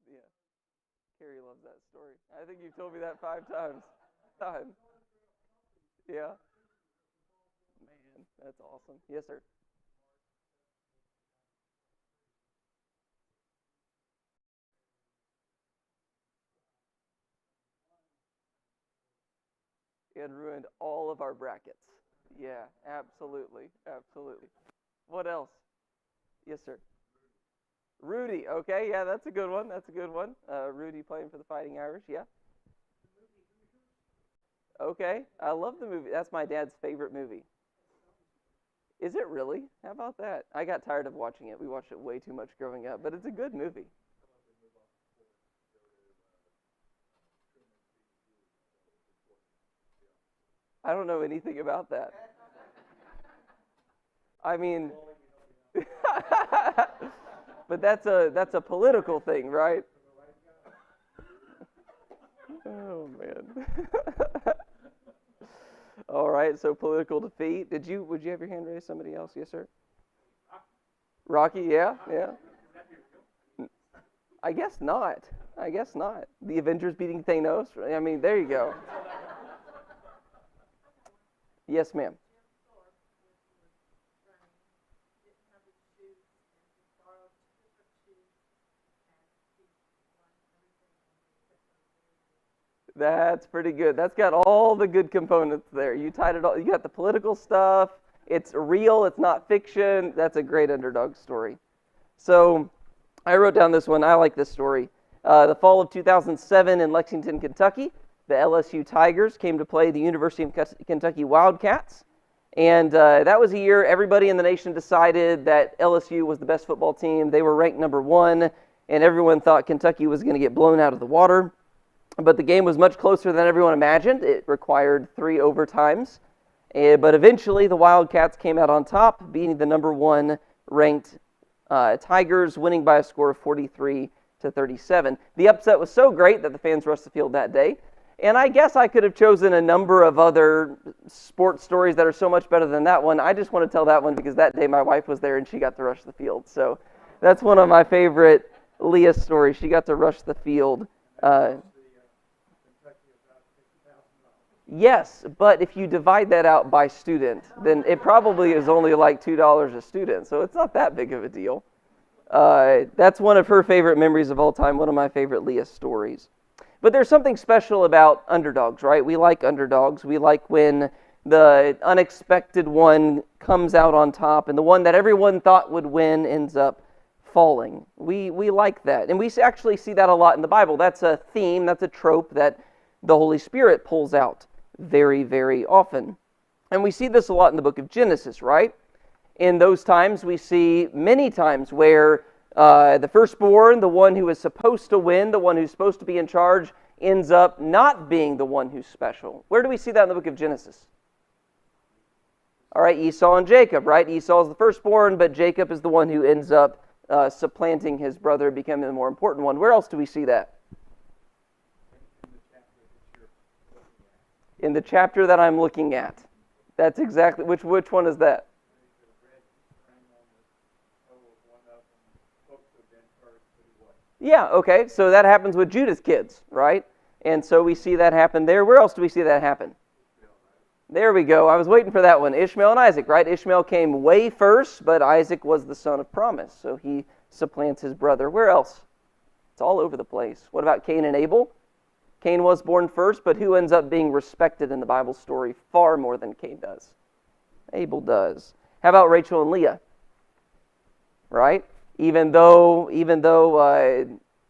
Yeah. Carrie loves that story. I think you've told me that 5 times. Time. Yeah. Man, that's awesome. Yes, sir. And ruined all of our brackets. Yeah, absolutely. Absolutely. What else? Yes, sir. Rudy. Okay, yeah, that's a good one. That's a good one. Rudy playing for the Fighting Irish. Yeah. Okay. I love the movie. That's my dad's favorite movie. Is it really? How about that? I got tired of watching it. We watched it way too much growing up, but it's a good movie. I don't know anything about that. I mean, but that's a political thing, right? Oh man. All right, so political defeat. Would you have your hand raised? Somebody else? Yes, sir. Rocky, yeah, yeah. I guess not. I guess not. The Avengers beating Thanos. I mean, there you go. Yes, ma'am. That's pretty good. That's got all the good components there. You tied it all. You got the political stuff. It's real. It's not fiction. That's a great underdog story. So I wrote down this one. I like this story. The fall of 2007 in Lexington, Kentucky, the LSU Tigers came to play the University of Kentucky Wildcats. And that was a year everybody in the nation decided that LSU was the best football team. They were ranked number one, and everyone thought Kentucky was going to get blown out of the water. But the game was much closer than everyone imagined. It required 3 overtimes. But eventually, the Wildcats came out on top, beating the number one ranked Tigers, winning by a score of 43-37. The upset was so great that the fans rushed the field that day. And I guess I could have chosen a number of other sports stories that are so much better than that one. I just want to tell that one because that day my wife was there and she got to rush the field. So that's one of my favorite Leah stories. She got to rush the field. Yes, but if you divide that out by student, then it probably is only like $2 a student, so it's not that big of a deal. That's one of her favorite memories of all time, one of my favorite Leah stories. But there's something special about underdogs, right? We like underdogs. We like when the unexpected one comes out on top and the one that everyone thought would win ends up falling. We like that. And we actually see that a lot in the Bible. That's a theme, that's a trope that the Holy Spirit pulls out very, very often. And we see this a lot in the book of Genesis, right? In those times, we see many times where the firstborn, the one who is supposed to win, the one who's supposed to be in charge, ends up not being the one who's special. Where do we see that in the book of Genesis? All right, Esau and Jacob, right? Esau is the firstborn, but Jacob is the one who ends up supplanting his brother, becoming the more important one. Where else do we see that? In the chapter that I'm looking at. That's exactly, which one is that? Yeah, okay, so that happens with Judah's kids, right? And so we see that happen there. Where else do we see that happen? There we go. I was waiting for that one. Ishmael and Isaac, right? Ishmael came way first, but Isaac was the son of promise, so he supplants his brother. Where else? It's all over the place. What about Cain and Abel? Cain was born first, but who ends up being respected in the Bible story far more than Cain does? Abel does. How about Rachel and Leah? Right? Even though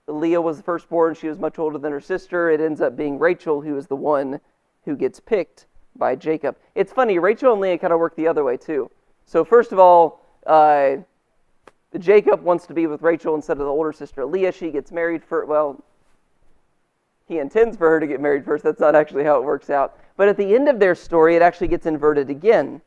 Leah was the firstborn, she was much older than her sister, it ends up being Rachel who is the one who gets picked by Jacob. It's funny, Rachel and Leah kind of work the other way too. So first of all, Jacob wants to be with Rachel instead of the older sister Leah. She gets married he intends for her to get married first. That's not actually how it works out. But at the end of their story, it actually gets inverted again.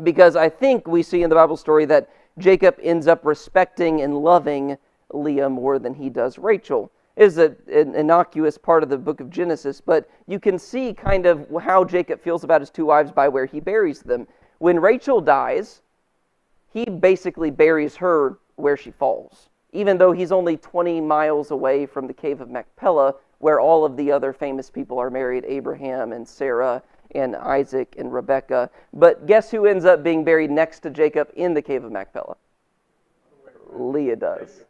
Because I think we see in the Bible story that Jacob ends up respecting and loving Leah more than he does Rachel. It is an innocuous part of the book of Genesis, but you can see kind of how Jacob feels about his 2 wives by where he buries them. When Rachel dies, he basically buries her where she falls. even though he's only 20 miles away from the cave of Machpelah, where all of the other famous people are married, Abraham and Sarah and Isaac and Rebekah. But guess who ends up being buried next to Jacob in the cave of Machpelah? Leah does.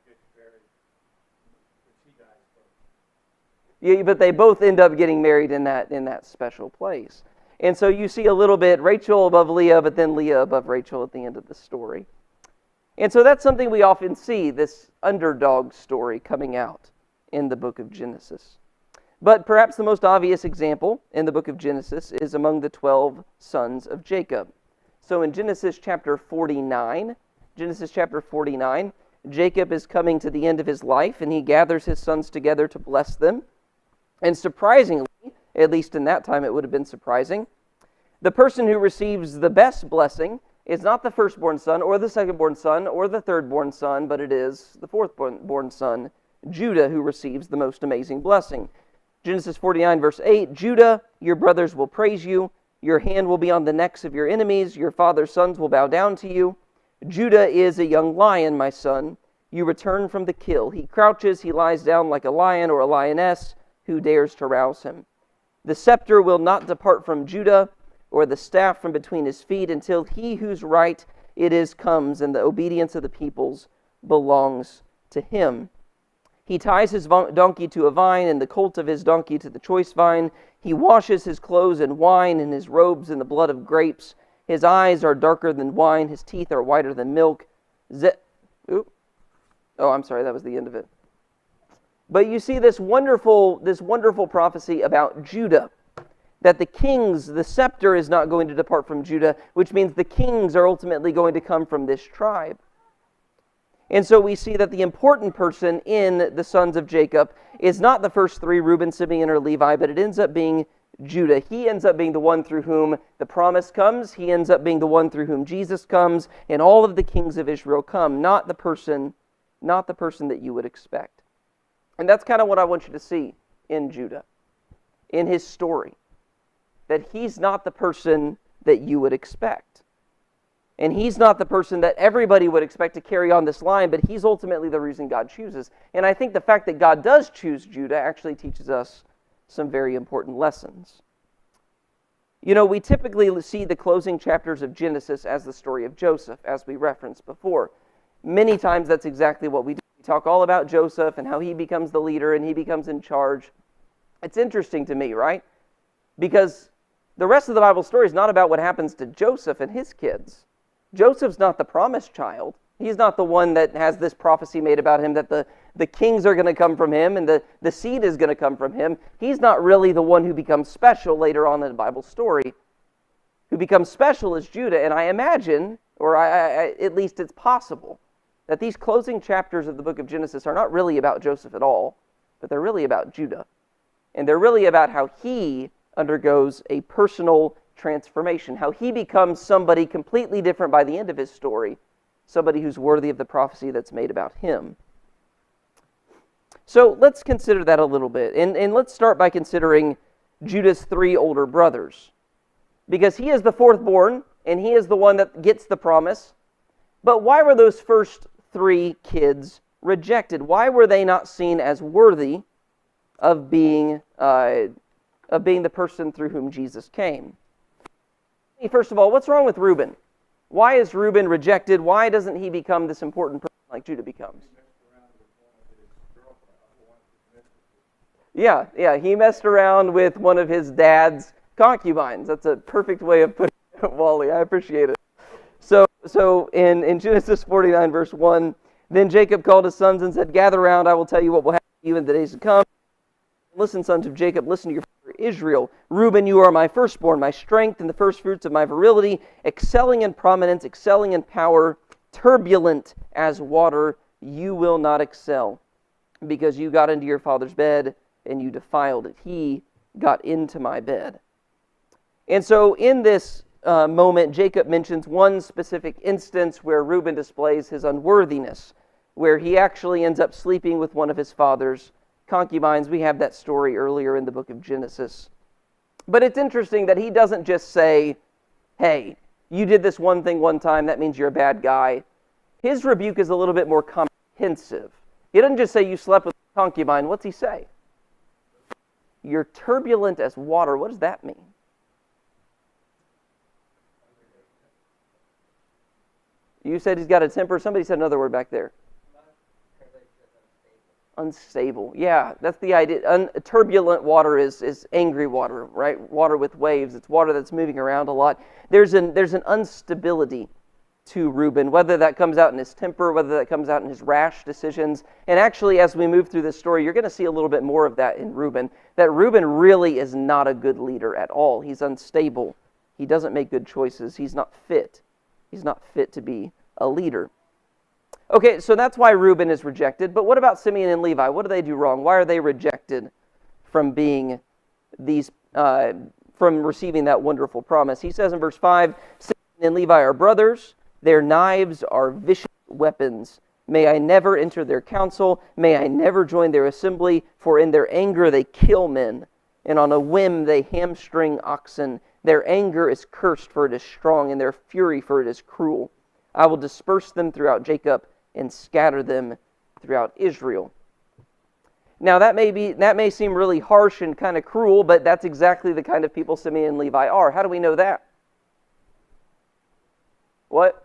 Yeah, but they both end up getting married in that special place. And so you see a little bit Rachel above Leah, but then Leah above Rachel at the end of the story. And so that's something we often see, this underdog story coming out in the book of Genesis. But perhaps the most obvious example in the book of Genesis is among the 12 sons of Jacob. So in Genesis chapter 49, Jacob is coming to the end of his life, and he gathers his sons together to bless them. And surprisingly, at least in that time it would have been surprising, the person who receives the best blessing is not the firstborn son or the secondborn son or the thirdborn son, but it is the fourthborn son, Judah, who receives the most amazing blessing. Genesis 49, verse 8, Judah, your brothers will praise you. Your hand will be on the necks of your enemies. Your father's sons will bow down to you. Judah is a young lion, my son. You return from the kill. He crouches, he lies down like a lion or a lioness. Who dares to rouse him? The scepter will not depart from Judah, or the staff from between his feet, until he whose right it is comes, and the obedience of the peoples belongs to him. He ties his donkey to a vine, and the colt of his donkey to the choice vine. He washes his clothes in wine, and his robes in the blood of grapes. His eyes are darker than wine, his teeth are whiter than milk. I'm sorry, that was the end of it. But you see this wonderful prophecy about Judah, that the scepter is not going to depart from Judah, which means the kings are ultimately going to come from this tribe. And so we see that the important person in the sons of Jacob is not the first three, Reuben, Simeon, or Levi, but it ends up being Judah. He ends up being the one through whom the promise comes. He ends up being the one through whom Jesus comes, and all of the kings of Israel come, not the person that you would expect. And that's kind of what I want you to see in Judah, in his story, that he's not the person that you would expect. And he's not the person that everybody would expect to carry on this line, but he's ultimately the reason God chooses. And I think the fact that God does choose Judah actually teaches us some very important lessons. You know, we typically see the closing chapters of Genesis as the story of Joseph, as we referenced before. Many times that's exactly what we do. We talk all about Joseph and how he becomes the leader and he becomes in charge. It's interesting to me, right? Because the rest of the Bible story is not about what happens to Joseph and his kids. Joseph's not the promised child. He's not the one that has this prophecy made about him that the kings are going to come from him and the seed is going to come from him. He's not really the one who becomes special later on in the Bible story. Who becomes special is Judah. And I imagine, or at least it's possible, that these closing chapters of the book of Genesis are not really about Joseph at all, but they're really about Judah. And they're really about how he undergoes a personal transformation, how he becomes somebody completely different by the end of his story, somebody who's worthy of the prophecy that's made about him. So let's consider that a little bit. And let's start by considering Judah's three older brothers. Because he is the fourthborn, and he is the one that gets the promise. But why were those first three kids rejected? Why were they not seen as worthy of being the person through whom Jesus came? First of all, what's wrong with Reuben? Why is Reuben rejected? Why doesn't he become this important person like Judah becomes? Yeah, he messed around with one of his dad's concubines. That's a perfect way of putting it, Wally. I appreciate it. So in Genesis 49, verse 1, then Jacob called his sons and said, "Gather round, I will tell you what will happen to you in the days to come. Listen, sons of Jacob, listen to your father Israel. Reuben, you are my firstborn, my strength, and the firstfruits of my virility, excelling in prominence, excelling in power, turbulent as water. You will not excel, because you got into your father's bed, and you defiled it. He got into my bed." And so in this moment, Jacob mentions one specific instance where Reuben displays his unworthiness, where he actually ends up sleeping with one of his father's concubines. We have that story earlier in the book of Genesis. But it's interesting that he doesn't just say, "Hey, you did this one thing one time, that means you're a bad guy." His rebuke is a little bit more comprehensive. apprehensive. He doesn't just say you slept with a concubine. What's he say? You're turbulent as water. What does that mean? You said he's got a temper. Somebody said another word back there. Unstable. Yeah, that's the idea. Turbulent water is angry water, right? Water with waves. It's water that's moving around a lot. There's an instability to Reuben, whether that comes out in his temper, whether that comes out in his rash decisions. And actually, as we move through this story, you're going to see a little bit more of that in Reuben, that Reuben really is not a good leader at all. He's unstable. He doesn't make good choices. He's not fit. He's not fit to be a leader. Okay, so that's why Reuben is rejected. But what about Simeon and Levi? What do they do wrong? Why are they rejected from being these, from receiving that wonderful promise? He says in verse 5, Simeon and Levi are brothers. Their knives are vicious weapons. May I never enter their council. May I never join their assembly. For in their anger they kill men, and on a whim they hamstring oxen. Their anger is cursed, for it is strong, and their fury, for it is cruel. I will disperse them throughout Jacob and scatter them throughout Israel. Now that may seem really harsh and kind of cruel, but that's exactly the kind of people Simeon and Levi are. How do we know that? What?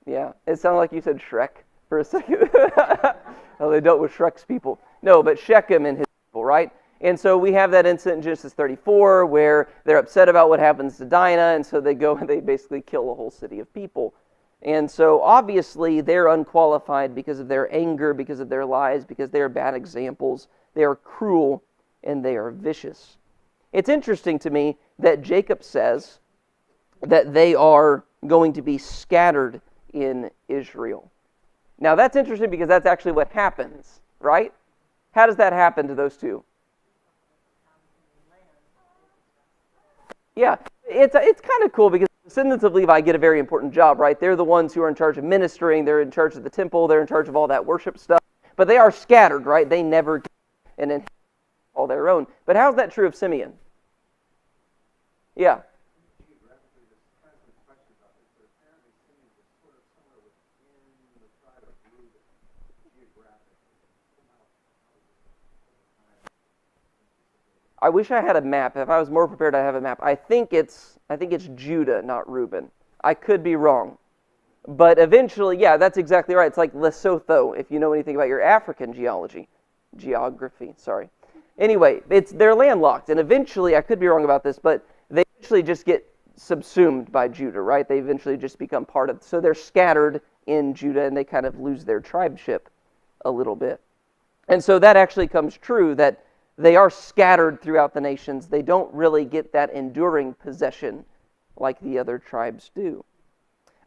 Yeah, it sounded like you said Shrek for a second. Well, they dealt with Shrek's people. No, but Shechem and his people, right? And so we have that incident in Genesis 34 where they're upset about what happens to Dinah, and so they go and they basically kill a whole city of people. And so obviously they're unqualified because of their anger, because of their lies, because they are bad examples. They are cruel and they are vicious. It's interesting to me that Jacob says that they are going to be scattered in Israel. Now that's interesting because that's actually what happens, right? How does that happen to those two? Yeah, it's kind of cool because the descendants of Levi get a very important job, right? They're the ones who are in charge of ministering, they're in charge of the temple, they're in charge of all that worship stuff, but they are scattered, right? They never get an inheritance all their own. But how's that true of Simeon? Yeah. I wish I had a map. If I was more prepared, I'd have a map. I think it's Judah, not Reuben. I could be wrong. But eventually, yeah, that's exactly right. It's like Lesotho, if you know anything about your African geography, sorry. Anyway, they're landlocked, and eventually, I could be wrong about this, but they eventually just get subsumed by Judah, right? They eventually just become part of, so they're scattered in Judah, and they kind of lose their tribeship a little bit. And so that actually comes true, that they are scattered throughout the nations. They don't really get that enduring possession like the other tribes do.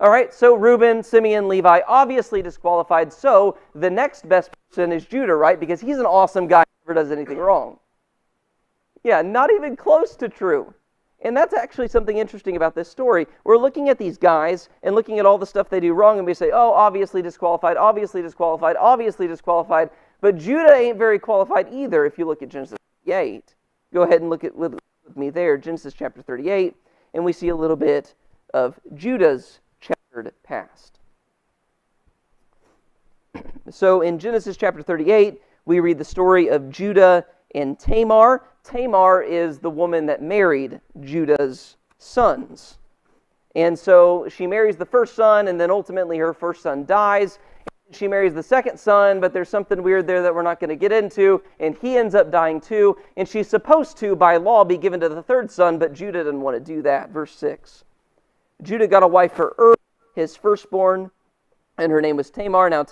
All right, so Reuben, Simeon, Levi, obviously disqualified. So the next best person is Judah, right? Because he's an awesome guy who never does anything wrong. Yeah, not even close to true. And that's actually something interesting about this story. We're looking at these guys and looking at all the stuff they do wrong, and we say, oh, obviously disqualified, obviously disqualified, obviously disqualified. But Judah ain't very qualified either if you look at Genesis 38. Go ahead and look at with me there, Genesis chapter 38, and we see a little bit of Judah's checkered past. So in Genesis chapter 38, we read the story of Judah and Tamar. Tamar is the woman that married Judah's sons. And so she marries the first son, and then ultimately her first son dies. She marries the second son, but there's something weird there that we're not going to get into, and he ends up dying too, and she's supposed to, by law, be given to the third son, but Judah didn't want to do that. Verse 6. Judah got a wife for his firstborn, and her name was Tamar. Now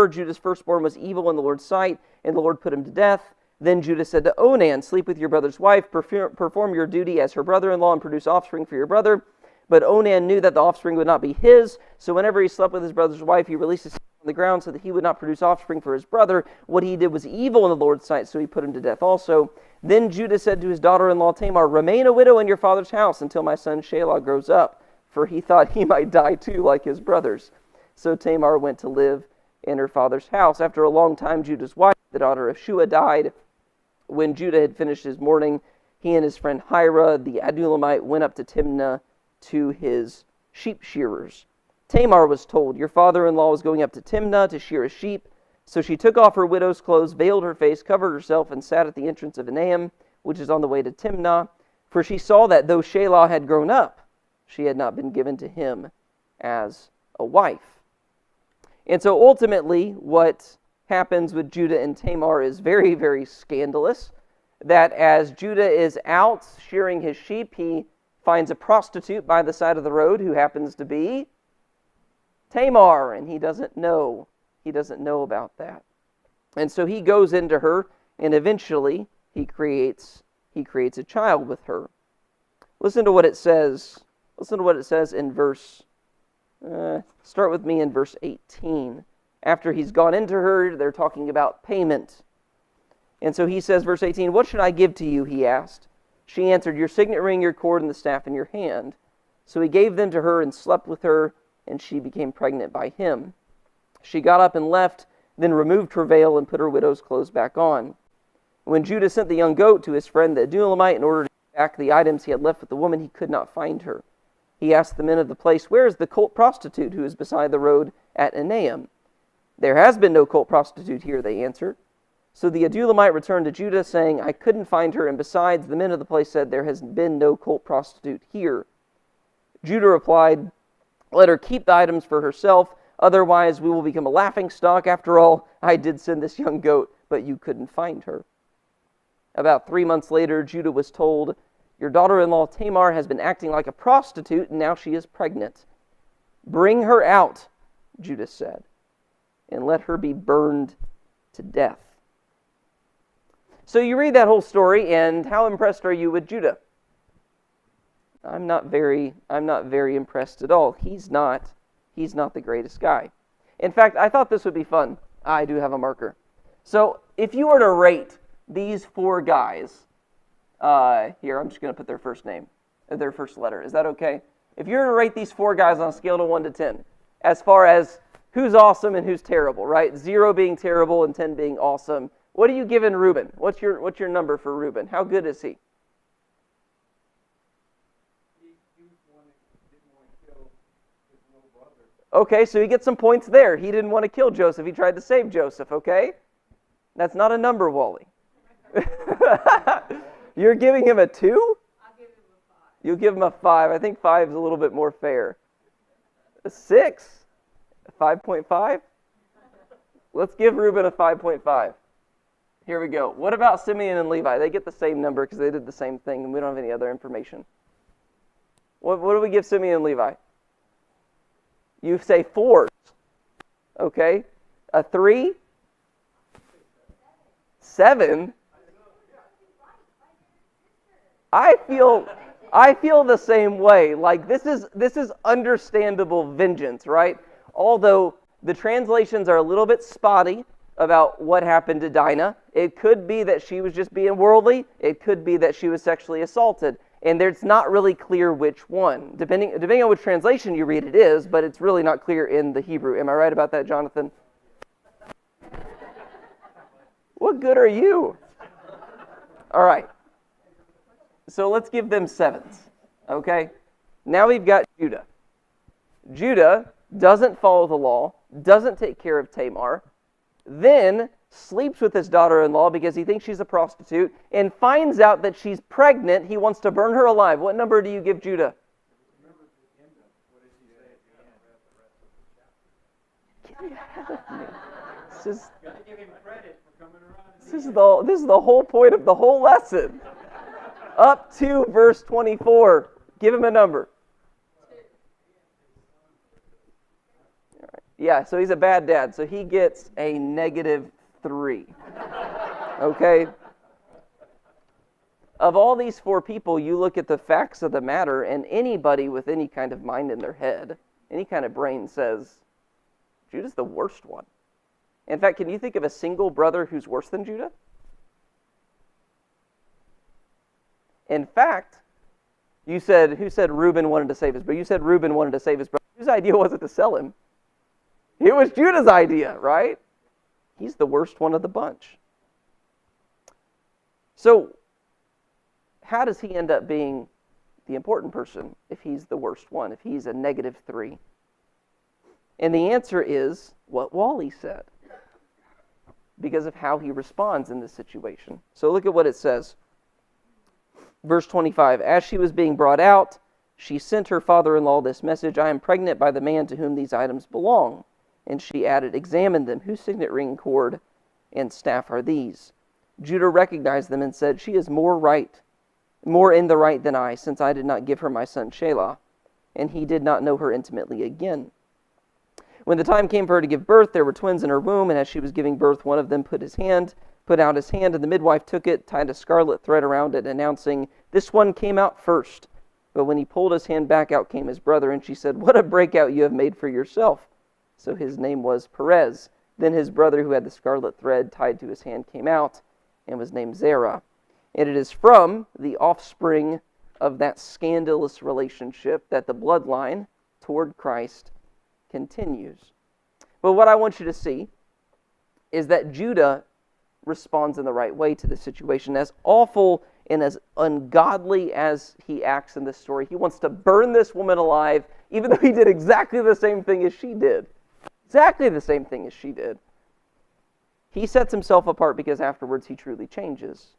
Judah's firstborn, was evil in the Lord's sight, and the Lord put him to death. Then Judah said to Onan, sleep with your brother's wife, perform your duty as her brother-in-law, and produce offspring for your brother. But Onan knew that the offspring would not be his, so whenever he slept with his brother's wife, he released his on the ground so that he would not produce offspring for his brother. What he did was evil in the Lord's sight, so he put him to death also. Then Judah said to his daughter-in-law Tamar, remain a widow in your father's house until my son Shelah grows up, for he thought he might die too like his brothers. So Tamar went to live in her father's house. After a long time, Judah's wife, the daughter of Shua, died. When Judah had finished his mourning, he and his friend Hira, the Adullamite, went up to Timnah to his sheep shearers. Tamar was told, "Your father-in-law is going up to Timnah to shear his sheep." So she took off her widow's clothes, veiled her face, covered herself, and sat at the entrance of Enaim, which is on the way to Timnah. For she saw that though Shelah had grown up, she had not been given to him as a wife. And so ultimately, what happens with Judah and Tamar is very, very scandalous. That as Judah is out shearing his sheep, he finds a prostitute by the side of the road who happens to be Tamar, and he doesn't know. He doesn't know about that. And so he goes into her, and eventually he creates a child with her. Listen to what it says. Listen to what it says in verse, start with me in verse 18. After he's gone into her, they're talking about payment. And so he says, verse 18, "What should I give to you?" he asked. She answered, "Your signet ring, your cord, and the staff in your hand." So he gave them to her and slept with her, and she became pregnant by him. She got up and left, then removed her veil and put her widow's clothes back on. When Judah sent the young goat to his friend the Adullamite in order to get back the items he had left with the woman, he could not find her. He asked the men of the place, "Where is the cult prostitute who is beside the road at Enaim?" "There has been no cult prostitute here," they answered. So the Adullamite returned to Judah, saying, "I couldn't find her, and besides, the men of the place said, 'There has been no cult prostitute here.'" Judah replied, "Let her keep the items for herself, otherwise we will become a laughingstock. After all, I did send this young goat, but you couldn't find her." About 3 months later, Judah was told, "Your daughter-in-law Tamar has been acting like a prostitute, and now she is pregnant. Bring her out," Judah said, "and let her be burned to death." So you read that whole story, and how impressed are you with Judah? I'm not very impressed at all. He's not the greatest guy. In fact, I thought this would be fun. I do have a marker. So if you were to rate these four guys, here, I'm just going to put their first name, their first letter. Is that okay? If you were to rate these four guys on a scale of 1 to 10, as far as who's awesome and who's terrible, right? 0 being terrible and 10 being awesome. What are you giving Reuben? What's your number for Reuben? How good is he? Okay, so he gets some points there. He didn't want to kill Joseph. He tried to save Joseph, okay? That's not a number, Wally. You're giving him a 2? I'll give him a 5. You'll give him a 5. I think 5 is a little bit more fair. A 6? A 5.5? Let's give Reuben a 5.5. Here we go. What about Simeon and Levi? They get the same number because they did the same thing, and we don't have any other information. What do we give Simeon and Levi? You say 4s. Okay. A 3? 7? I feel the same way. Like this is understandable vengeance, right? Although the translations are a little bit spotty about what happened to Dinah. It could be that she was just being worldly. It could be that she was sexually assaulted. And it's not really clear which one. Depending on which translation you read, it is, but it's really not clear in the Hebrew. Am I right about that, Jonathan? What good are you? All right. So let's give them 7s. Okay? Now we've got Judah. Judah doesn't follow the law, doesn't take care of Tamar, then sleeps with his daughter-in-law because he thinks she's a prostitute, and finds out that she's pregnant. He wants to burn her alive. What number do you give Judah? This is the whole point of the whole lesson. Up to verse 24. Give him a number. Yeah, so he's a bad dad. So he gets a -3. Okay? Of all these 4 people, you look at the facts of the matter, and anybody with any kind of mind in their head, any kind of brain says, Judah's the worst one. In fact, can you think of a single brother who's worse than Judah? In fact, who said Reuben wanted to save his brother? You said Reuben wanted to save his brother. Whose idea was it to sell him? It was Judah's idea, right? He's the worst one of the bunch. So, how does he end up being the important person if he's the worst one, if he's a -3? And the answer is what Wally said, because of how he responds in this situation. So look at what it says. Verse 25, as she was being brought out, she sent her father-in-law this message, I am pregnant by the man to whom these items belong. And she added, examine them. Whose signet ring, cord, and staff are these? Judah recognized them and said, she is more in the right than I, since I did not give her my son Shelah. And he did not know her intimately again. When the time came for her to give birth, there were twins in her womb, and as she was giving birth, one of them put out his hand, and the midwife took it, tied a scarlet thread around it, announcing, this one came out first. But when he pulled his hand back, out came his brother, and she said, what a breakout you have made for yourself. So his name was Perez. Then his brother, who had the scarlet thread tied to his hand, came out, and was named Zerah. And it is from the offspring of that scandalous relationship that the bloodline toward Christ continues. But what I want you to see is that Judah responds in the right way to the situation. As awful and as ungodly as he acts in this story, he wants to burn this woman alive, even though he did exactly the same thing as she did. Exactly the same thing as she did. He sets himself apart because afterwards he truly changes.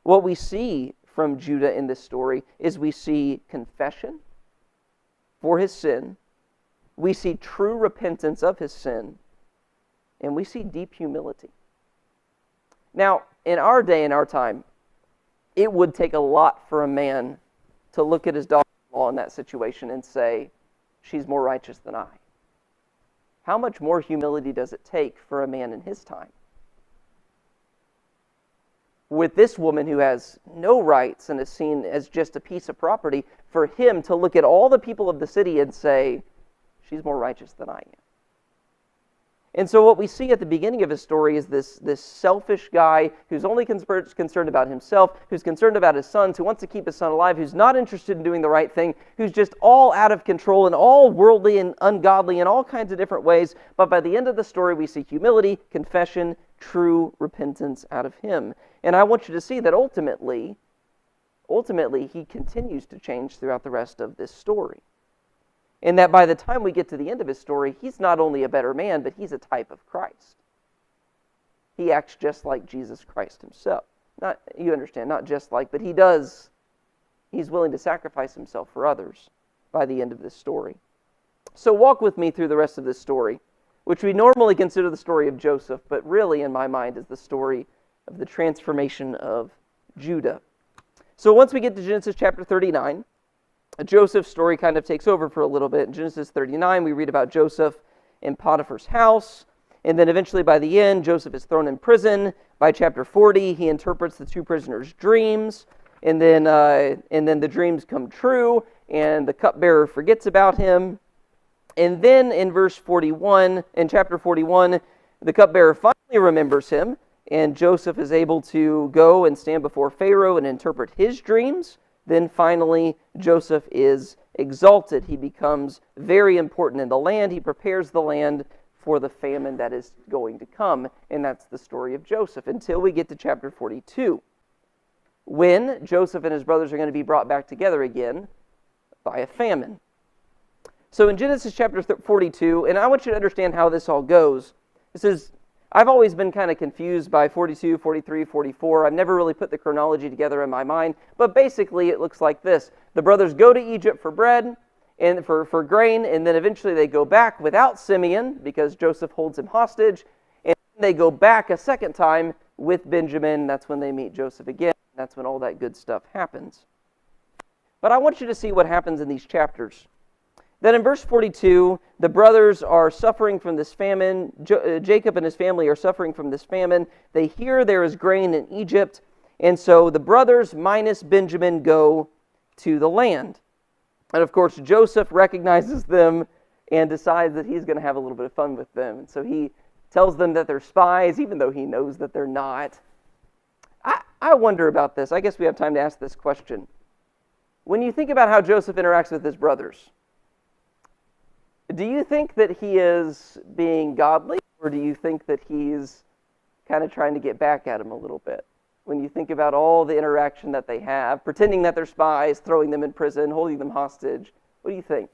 What we see from Judah in this story is we see confession for his sin, we see true repentance of his sin, and we see deep humility. Now, in our day, in our time, it would take a lot for a man to look at his daughter-in-law in that situation and say, she's more righteous than I. How much more humility does it take for a man in his time? With this woman who has no rights and is seen as just a piece of property, for him to look at all the people of the city and say, she's more righteous than I am. And so what we see at the beginning of his story is this selfish guy who's only concerned about himself, who's concerned about his sons, who wants to keep his son alive, who's not interested in doing the right thing, who's just all out of control and all worldly and ungodly in all kinds of different ways. But by the end of the story, we see humility, confession, true repentance out of him. And I want you to see that ultimately, he continues to change throughout the rest of this story. And that by the time we get to the end of his story, he's not only a better man, but he's a type of Christ. He acts just like Jesus Christ himself. Not, you understand, not just like, but he does. He's willing to sacrifice himself for others by the end of this story. So walk with me through the rest of this story, which we normally consider the story of Joseph, but really in my mind is the story of the transformation of Judah. So once we get to Genesis chapter 39, Joseph's story kind of takes over for a little bit. In Genesis 39, we read about Joseph in Potiphar's house, and then eventually by the end, Joseph is thrown in prison. By chapter 40, he interprets the two prisoners' dreams, and then the dreams come true, and the cupbearer forgets about him. And then in chapter 41, the cupbearer finally remembers him, and Joseph is able to go and stand before Pharaoh and interpret his dreams. Then finally, Joseph is exalted. He becomes very important in the land. He prepares the land for the famine that is going to come. And that's the story of Joseph until we get to chapter 42, when Joseph and his brothers are going to be brought back together again by a famine. So in Genesis chapter 42, and I want you to understand how this all goes. This is, I've always been kind of confused by 42, 43, 44. I've never really put the chronology together in my mind. But basically it looks like this. The brothers go to Egypt for bread and for grain, and then eventually they go back without Simeon because Joseph holds him hostage. And they go back a second time with Benjamin. That's when they meet Joseph again. That's when all that good stuff happens. But I want you to see what happens in these chapters. Then in verse 42, the brothers are suffering from this famine. Jacob and his family are suffering from this famine. They hear there is grain in Egypt, and so the brothers minus Benjamin go to the land. And of course, Joseph recognizes them and decides that he's going to have a little bit of fun with them. And so he tells them that they're spies, even though he knows that they're not. I wonder about this. I guess we have time to ask this question. When you think about how Joseph interacts with his brothers, do you think that he is being godly, or do you think that he's kind of trying to get back at him a little bit? when you think about all the interaction that they have, pretending that they're spies, throwing them in prison, holding them hostage? What do you think?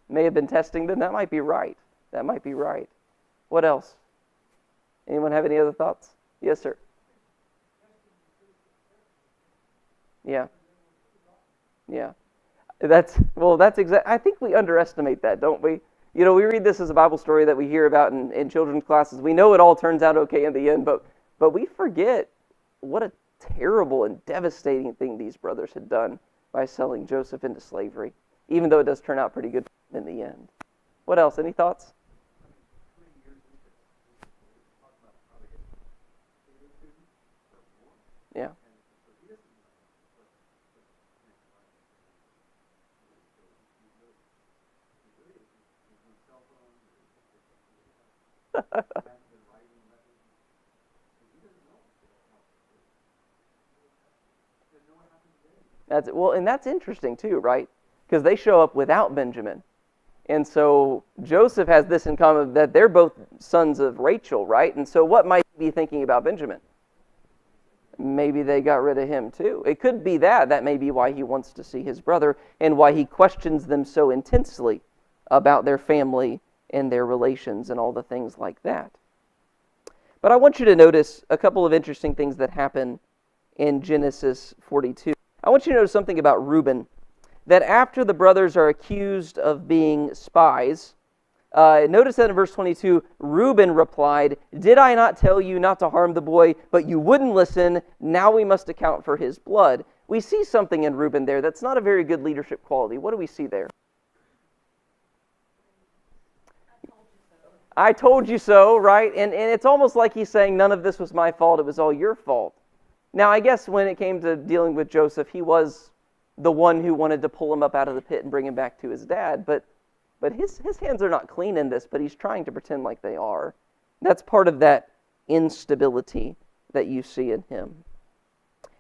May have been testing them. That might be right. That might be right. What else? Anyone have any other thoughts? Yes, sir. Yeah. Yeah. That's exactly. I think we underestimate that, don't we? You know, we read this as a Bible story that we hear about in children's classes. We know it all turns out okay in the end, but we forget what a terrible and devastating thing these brothers had done by selling Joseph into slavery, even though it does turn out pretty good in the end. What else? Any thoughts? Yeah. And that's interesting too, right? Because they show up without Benjamin. And so Joseph has this in common, that they're both sons of Rachel, right? And so what might he be thinking about Benjamin? Maybe they got rid of him too. It could be that. That may be why he wants to see his brother and why he questions them so intensely about their family and their relations and all the things like that. But I want you to notice a couple of interesting things that happen in Genesis 42. I want you to notice something about Reuben, that after the brothers are accused of being spies, notice that in verse 22, Reuben replied, "Did I not tell you not to harm the boy, but you wouldn't listen? Now we must account for his blood." We see something in Reuben there that's not a very good leadership quality. What do we see there? I told you so, right? And it's almost like he's saying, none of this was my fault, it was all your fault. Now, I guess when it came to dealing with Joseph, he was the one who wanted to pull him up out of the pit and bring him back to his dad, but his hands are not clean in this, but he's trying to pretend like they are. That's part of that instability that you see in him.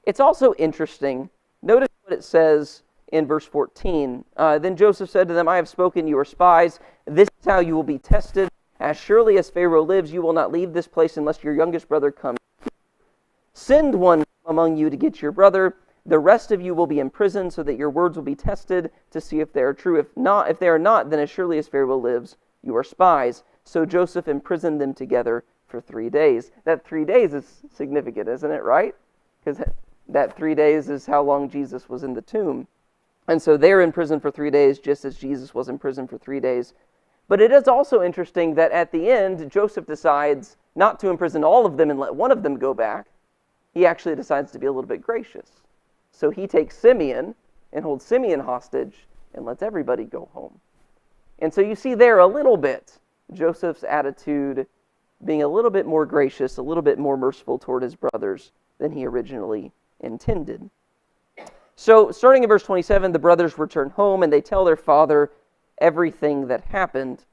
It's also interesting, notice what it says in verse 14. Then Joseph said to them, "I have spoken, you are spies. This is how you will be tested. As surely as Pharaoh lives, you will not leave this place unless your youngest brother comes. Send one among you to get your brother. The rest of you will be in prison, so that your words will be tested to see if they are true. If they are not, then as surely as Pharaoh lives, you are spies." So Joseph imprisoned them together for 3 days. That 3 days is significant, isn't it, right? Because that 3 days is how long Jesus was in the tomb. And so they're in prison for 3 days, just as Jesus was in prison for 3 days. But it is also interesting that at the end, Joseph decides not to imprison all of them and let one of them go back. He actually decides to be a little bit gracious. So he takes Simeon and holds Simeon hostage and lets everybody go home. And so you see there a little bit Joseph's attitude being a little bit more gracious, a little bit more merciful toward his brothers than he originally intended. So starting in verse 27, the brothers return home and they tell their father everything that happened.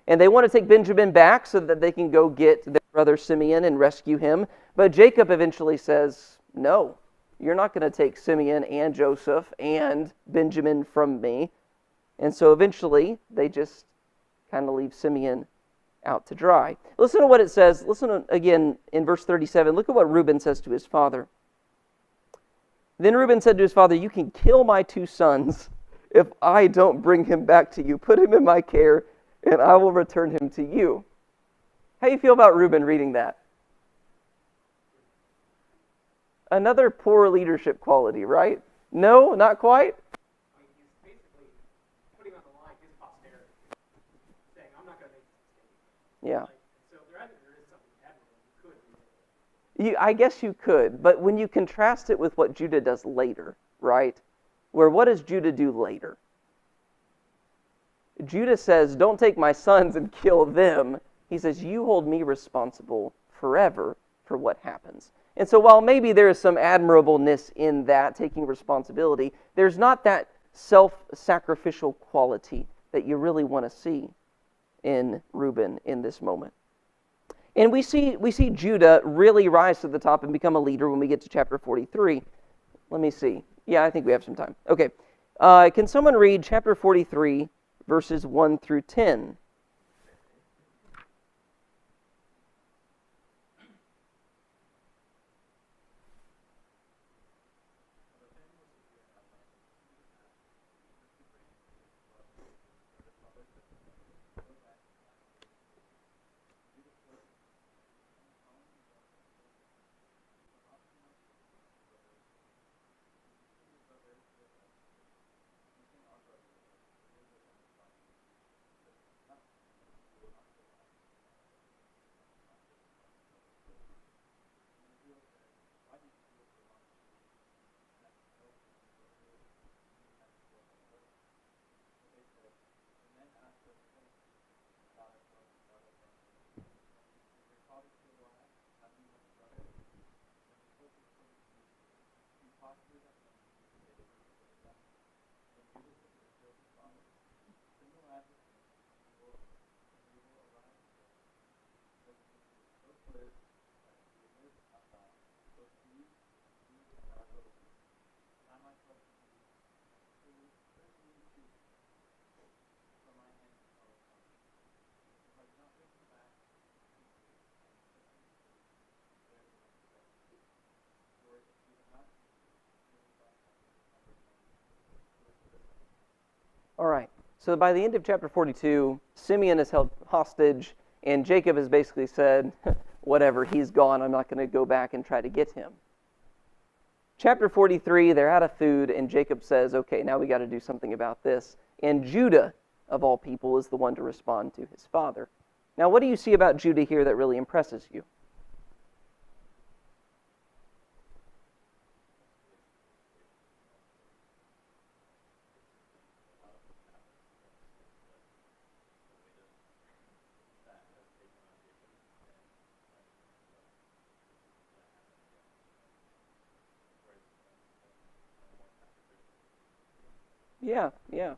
And they want to take Benjamin back so that they can go get their brother Simeon and rescue him. But Jacob eventually says, "No, you're not going to take Simeon and Joseph and Benjamin from me." And so eventually they just kind of leave Simeon out to dry. Listen to what it says. Listen again in verse 37. Look at what Reuben says to his father. Then Reuben said to his father, "You can kill my 2 sons if I don't bring him back to you. Put him in my care, and I will return him to you." How do you feel about Reuben reading that? Another poor leadership quality, right? No, not quite? I mean, he's basically putting on the line his posterity, saying, "I'm not going to make this mistake." Yeah. So there is something admirable you could do. I guess you could, but when you contrast it with what Judah does later, right? Where what does Judah do later? Judah says, "Don't take my sons and kill them." He says, "You hold me responsible forever for what happens." And so while maybe there is some admirableness in that, taking responsibility, there's not that self-sacrificial quality that you really want to see in Reuben in this moment. And we see Judah really rise to the top and become a leader when we get to chapter 43. Let me see. Yeah, I think we have some time. Okay. Can someone read chapter 43, verses 1 through 10? All right. So by the end of chapter 42, Simeon is held hostage, and Jacob has basically said, whatever, he's gone. I'm not going to go back and try to get him. Chapter 43, they're out of food, and Jacob says, okay, now we got to do something about this. And Judah, of all people, is the one to respond to his father. Now, what do you see about Judah here that really impresses you? Yeah.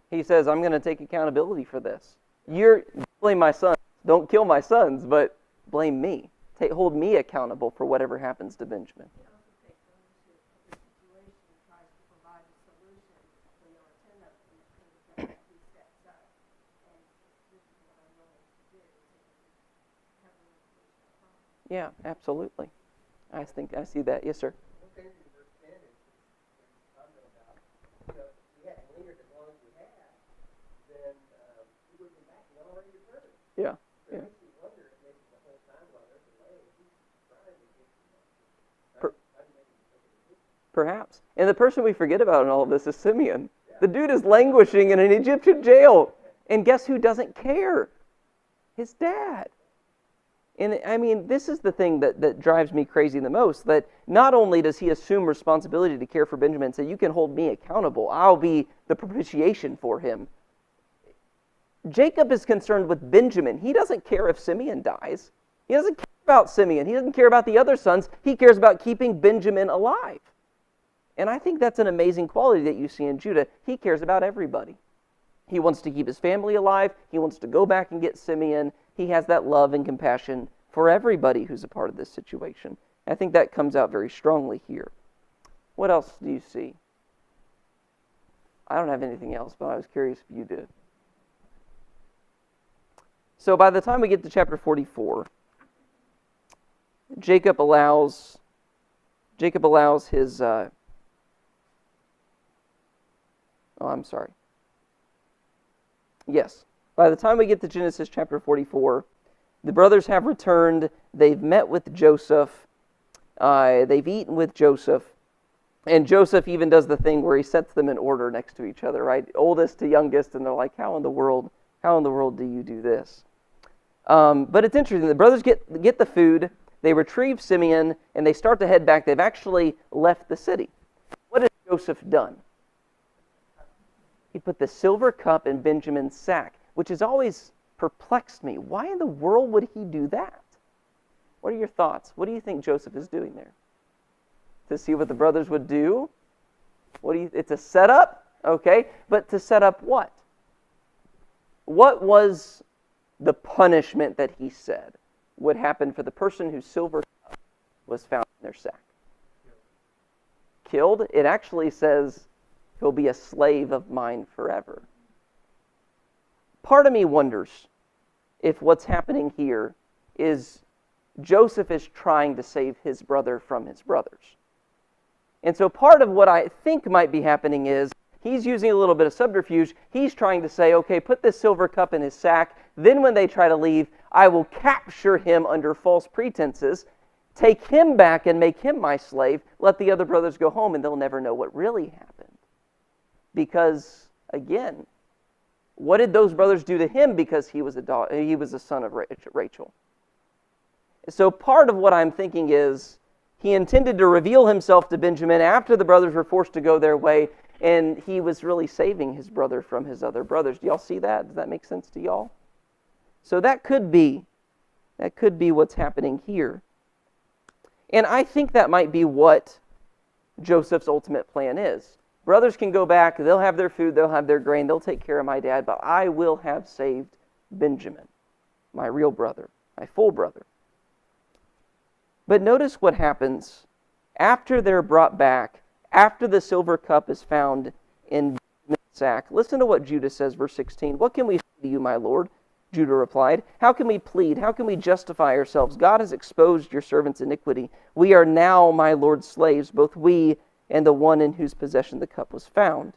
He says, I'm going to take accountability for this. Blame my sons. Don't kill my sons, but blame me. Hold me accountable for whatever happens to Benjamin. He also takes ownership of the situation and tries to provide a solution when there are 10 of them that he steps up. And this is what I'm willing to do, to have a resolution of problem. Yeah, absolutely. I think I see that. Yes, sir. One thing in verse 10 is talking about, if we hadn't lingered as long as we have, then we would have been back and already returned. Yeah. So it makes me wonder if maybe the whole time while they're delaying, he's trying to get trying to make him take a decision. Perhaps. And the person we forget about in all of this is Simeon. The dude is languishing in an Egyptian jail. And guess who doesn't care? His dad. And I mean, this is the thing that drives me crazy the most, that not only does he assume responsibility to care for Benjamin and say, you can hold me accountable, I'll be the propitiation for him. Jacob is concerned with Benjamin. He doesn't care if Simeon dies. He doesn't care about Simeon. He doesn't care about the other sons. He cares about keeping Benjamin alive. And I think that's an amazing quality that you see in Judah. He cares about everybody. He wants to keep his family alive. He wants to go back and get Simeon. He has that love and compassion for everybody who's a part of this situation. I think that comes out very strongly here. What else do you see? I don't have anything else, but I was curious if you did. So by the time we get to chapter 44, Jacob allows his... Yes. By the time we get to Genesis chapter 44, the brothers have returned. They've met with Joseph. They've eaten with Joseph. And Joseph even does the thing where he sets them in order next to each other, right? Oldest to youngest, and they're like, how in the world do you do this? But it's interesting. The brothers get the food. They retrieve Simeon, and they start to head back. They've actually left the city. What has Joseph done? He put the silver cup in Benjamin's sack, which has always perplexed me. Why in the world would he do that? What are your thoughts? What do you think Joseph is doing there? To see what the brothers would do? It's a setup, okay? But to set up what? What was the punishment that he said would happen for the person whose silver cup was found in their sack? Killed? It actually says, he'll be a slave of mine forever. Part of me wonders if what's happening here is Joseph is trying to save his brother from his brothers. And so part of what I think might be happening is he's using a little bit of subterfuge. He's trying to say, okay, put this silver cup in his sack. Then when they try to leave, I will capture him under false pretenses, take him back and make him my slave, let the other brothers go home, and they'll never know what really happened. Because, again, what did those brothers do to him because he was a son of Rachel? So part of what I'm thinking is he intended to reveal himself to Benjamin after the brothers were forced to go their way, and he was really saving his brother from his other brothers. Do y'all see that? Does that make sense to y'all? So that could be what's happening here. And I think that might be what Joseph's ultimate plan is. Brothers can go back, they'll have their food, they'll have their grain, they'll take care of my dad, but I will have saved Benjamin, my real brother, my full brother. But notice what happens after they're brought back, after the silver cup is found in Benjamin's sack. Listen to what Judah says, verse 16. What can we say to you, my lord? Judah replied. How can we plead? How can we justify ourselves? God has exposed your servant's iniquity. We are now my lord's slaves, both we and the one in whose possession the cup was found.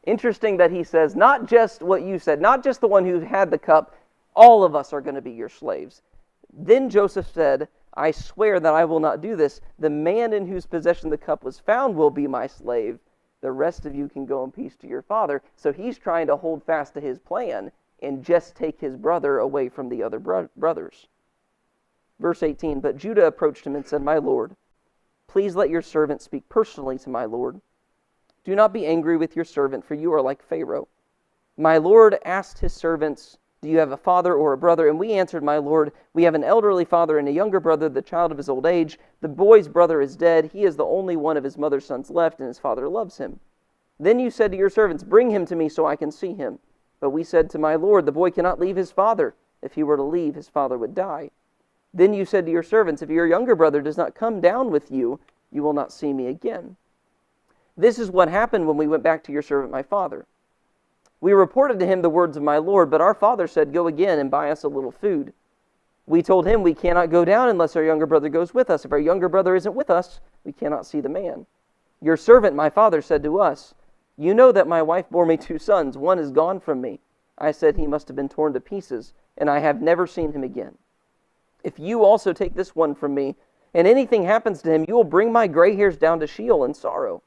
Interesting that he says, not just what you said, not just the one who had the cup, all of us are going to be your slaves. Then Joseph said, I swear that I will not do this. The man in whose possession the cup was found will be my slave. The rest of you can go in peace to your father. So he's trying to hold fast to his plan and just take his brother away from the other brothers. Verse 18, but Judah approached him and said, my lord, please let your servant speak personally to my lord. Do not be angry with your servant, for you are like Pharaoh. My lord asked his servants, do you have a father or a brother? And we answered, my lord, we have an elderly father and a younger brother, the child of his old age. The boy's brother is dead. He is the only one of his mother's sons left, and his father loves him. Then you said to your servants, bring him to me so I can see him. But we said to my lord, the boy cannot leave his father. If he were to leave, his father would die. Then you said to your servants, if your younger brother does not come down with you, you will not see me again. This is what happened when we went back to your servant my father. We reported to him the words of my lord, but our father said, go again and buy us a little food. We told him, we cannot go down unless our younger brother goes with us. If our younger brother isn't with us, we cannot see the man. Your servant, my father, said to us, you know that my wife bore me 2 sons. One is gone from me. I said he must have been torn to pieces, and I have never seen him again. If you also take this one from me, and anything happens to him, you will bring my gray hairs down to Sheol in sorrow.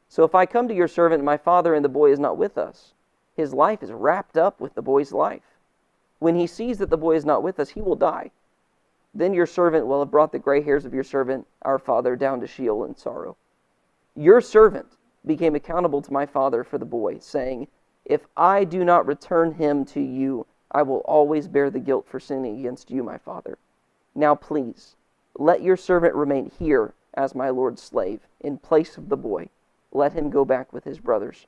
So if I come to your servant, my father, and the boy is not with us, his life is wrapped up with the boy's life. When he sees that the boy is not with us, he will die. Then your servant will have brought the gray hairs of your servant, our father, down to Sheol in sorrow. Your servant became accountable to my father for the boy, saying, if I do not return him to you, I will always bear the guilt for sinning against you, my father. Now please, let your servant remain here as my lord's slave, in place of the boy. Let him go back with his brothers.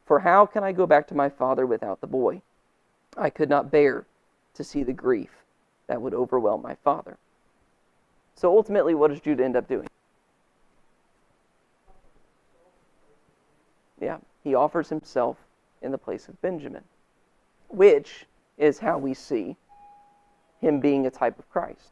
For how can I go back to my father without the boy? I could not bear to see the grief that would overwhelm my father. So ultimately, what does Judah end up doing? Yeah, he offers himself in the place of Benjamin, which is how we see him being a type of Christ.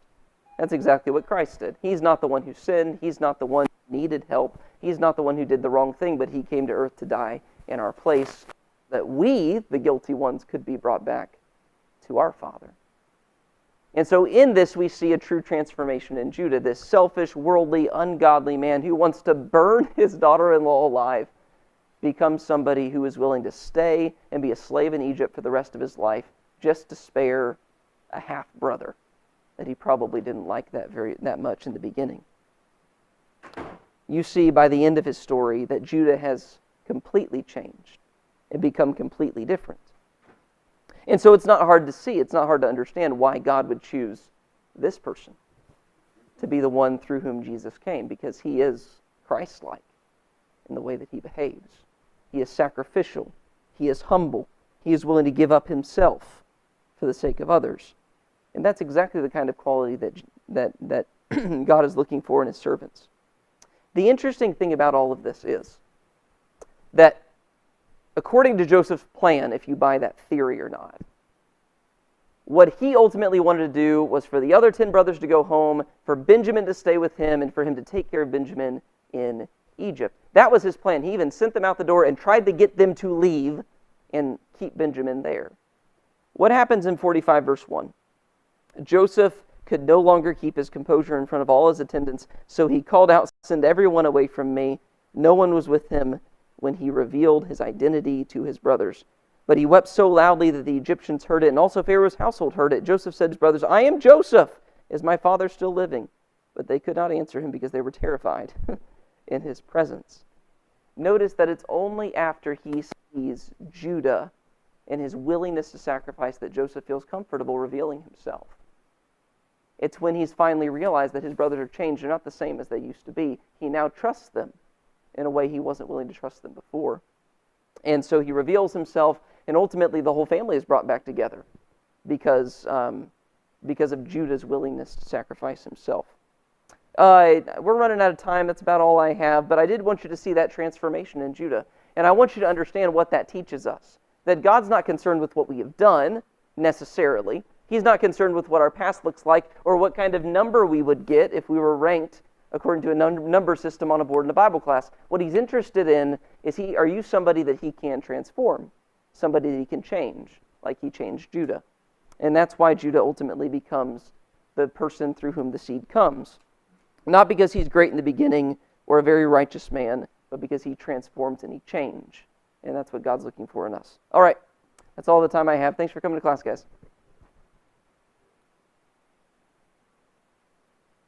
That's exactly what Christ did. He's not the one who sinned. He's not the one who needed help. He's not the one who did the wrong thing, but he came to earth to die in our place, that we, the guilty ones, could be brought back to our Father. And so in this, we see a true transformation in Judah, this selfish, worldly, ungodly man who wants to burn his daughter-in-law alive, becomes somebody who is willing to stay and be a slave in Egypt for the rest of his life, just to spare a half-brother that he probably didn't like that much in the beginning. You see by the end of his story that Judah has completely changed and become completely different. And so it's not hard to see, it's not hard to understand why God would choose this person to be the one through whom Jesus came, because he is Christ-like in the way that he behaves. He is sacrificial. He is humble. He is willing to give up himself for the sake of others. And that's exactly the kind of quality that God is looking for in his servants. The interesting thing about all of this is that according to Joseph's plan, if you buy that theory or not, what he ultimately wanted to do was for the other 10 brothers to go home, for Benjamin to stay with him, and for him to take care of Benjamin in Egypt. That was his plan. He even sent them out the door and tried to get them to leave and keep Benjamin there. What happens in 45 verse 1? Joseph could no longer keep his composure in front of all his attendants, so he called out, "Send everyone away from me." No one was with him when he revealed his identity to his brothers. But he wept so loudly that the Egyptians heard it, and also Pharaoh's household heard it. Joseph said to his brothers, "I am Joseph. Is my father still living?" But they could not answer him because they were terrified in his presence. Notice that it's only after he sees Judah and his willingness to sacrifice that Joseph feels comfortable revealing himself. It's when he's finally realized that his brothers are changed. They're not the same as they used to be. He now trusts them in a way he wasn't willing to trust them before. And so he reveals himself, and ultimately the whole family is brought back together because of Judah's willingness to sacrifice himself. We're running out of time. That's about all I have. But I did want you to see that transformation in Judah. And I want you to understand what that teaches us. That God's not concerned with what we have done, necessarily. He's not concerned with what our past looks like or what kind of number we would get if we were ranked according to a number system on a board in a Bible class. What he's interested in is, are you somebody that he can transform? Somebody that he can change, like he changed Judah. And that's why Judah ultimately becomes the person through whom the seed comes. Not because he's great in the beginning or a very righteous man, but because he transforms and he changes. And that's what God's looking for in us. All right, that's all the time I have. Thanks for coming to class, guys.